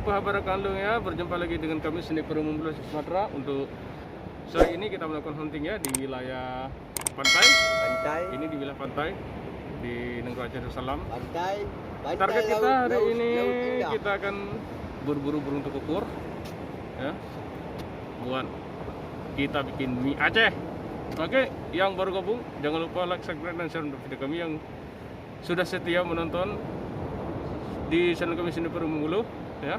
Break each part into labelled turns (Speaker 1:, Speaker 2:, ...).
Speaker 1: Pahabarakanlu ya, berjumpa lagi dengan kami Sniper Umum Pulau Sumatera. Untuk sore ini kita melakukan hunting ya di wilayah pantai. Ini di wilayah pantai di Negara Darussalam.
Speaker 2: Pantai.
Speaker 1: Target kita hari ini
Speaker 2: laut
Speaker 1: kita akan berburu burung tukukur ya, buat kita bikin mie Aceh. Oke, yang baru gabung jangan lupa like, subscribe, dan share untuk video kami. Yang sudah setia menonton di channel kami Sniper Umum Pulau ya,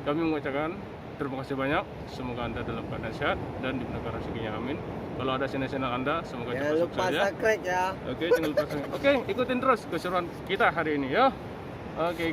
Speaker 1: kami mengucapkan terima kasih banyak. Semoga Anda dalam keadaan sehat dan dimudahkan rezekinya, amin. Kalau ada channel Anda, semoga cepat sukses ya.
Speaker 2: Subscribe ya.
Speaker 1: Oke, jangan lupa subscribe. Oke, ikutin terus keseruan kita hari ini ya. Oke.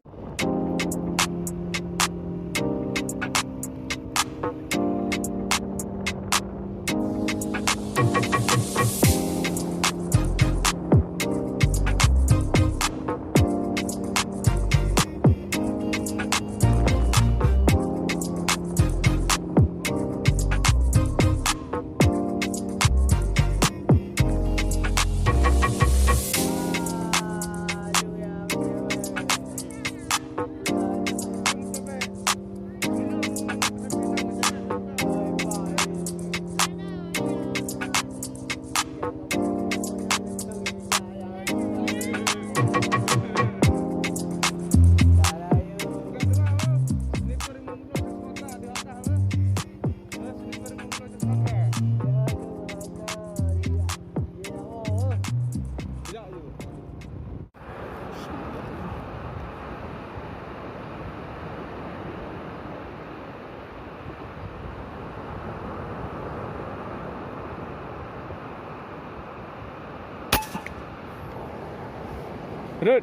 Speaker 1: Rut,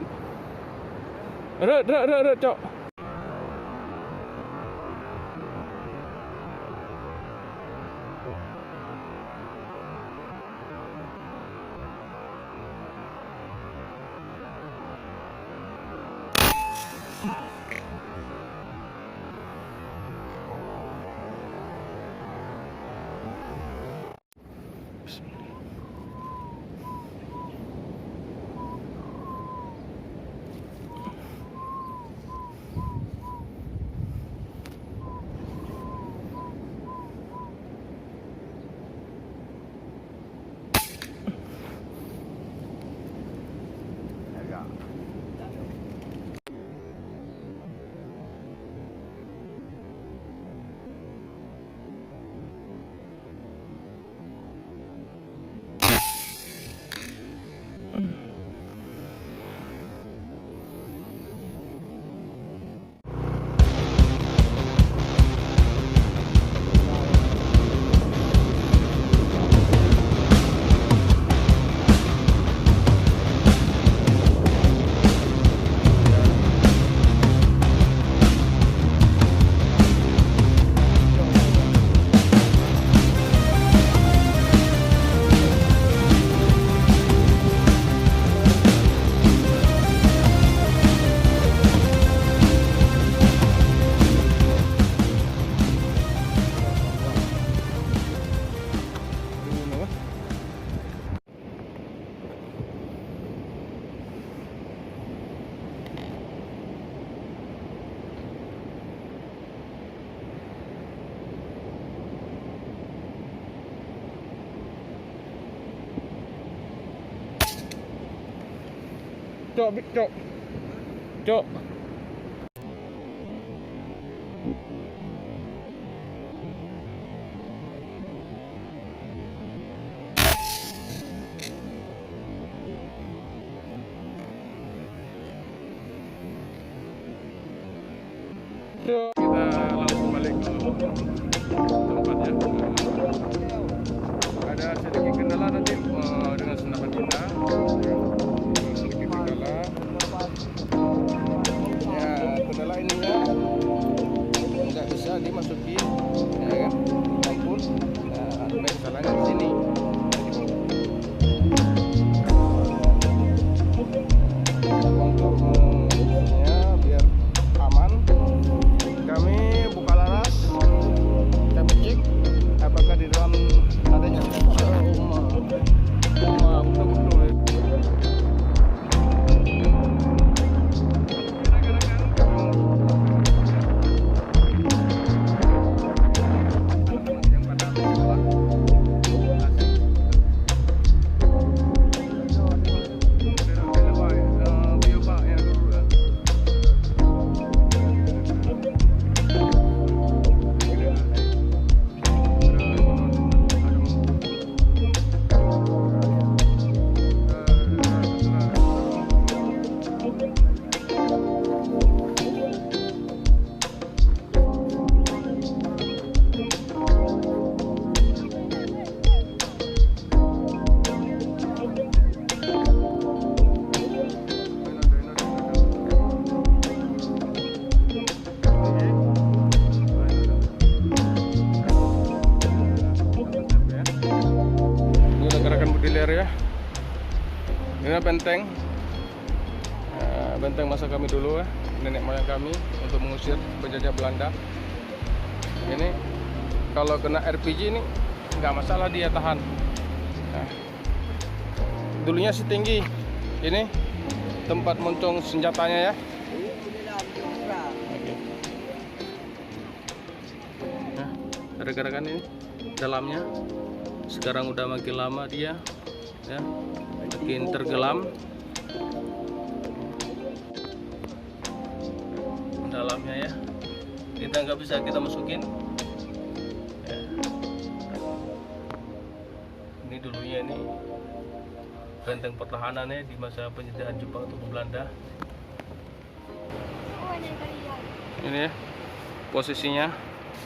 Speaker 1: cok. Cok. Kita langsung balik ke tempatnya. Ada sedikit kendala nanti dengan senapan kita. Sedikit kendala. Ya, kendala ininya nggak bisa dimasukin, ya kan? Campur. Nah, salahnya di sini. Ini benteng, benteng masa kami dulu ya, nenek moyang kami untuk mengusir penjajah Belanda. Ini kalau kena RPG ini nggak masalah, dia tahan. Nah, dulunya sih tinggi. Ini tempat moncong senjatanya ya. Oke. Nah, rekan-rekan ini dalamnya sekarang udah makin lama dia ya, makin tergelam dalamnya ya. Kita nggak bisa kita masukin ya. Ini dulunya ini benteng pertahanannya di masa penjajahan Jepang atau Belanda. Ini ya posisinya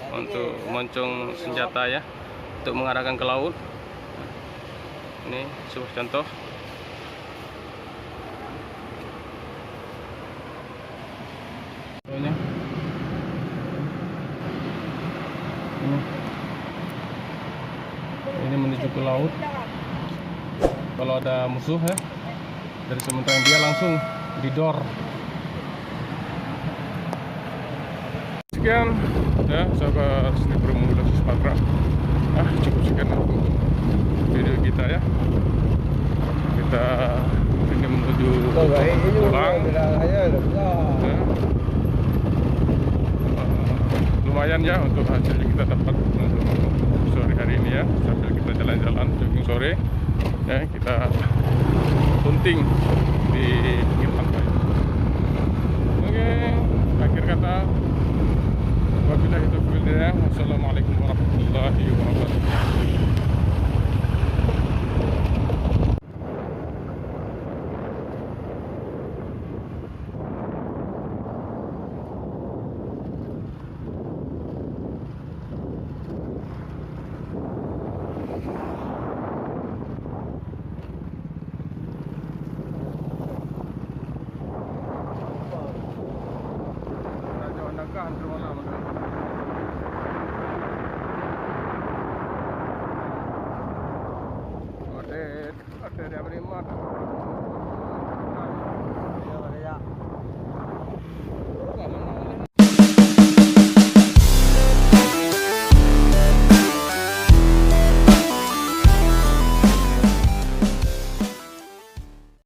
Speaker 1: untuk moncong senjata ya, untuk mengarahkan ke laut. Ini sebuah contoh. Ini menuju ke laut. Kalau ada musuh ya, dari sementara dia langsung didor. Sekian ya sahabat sniper Mula Sumatera. Cukup sekian untuk video kita ya. Kita ini menuju pulang ya. Lumayan ya untuk hasil yang kita dapat untuk sore hari ini ya, sambil kita jalan-jalan jogging sore ya, kita hunting di pinggir pantai. Oke, akhir kata wabillahi taufiq wal hidayah. Wassalamualaikum warahmatullahi wabarakatuh. Ada yang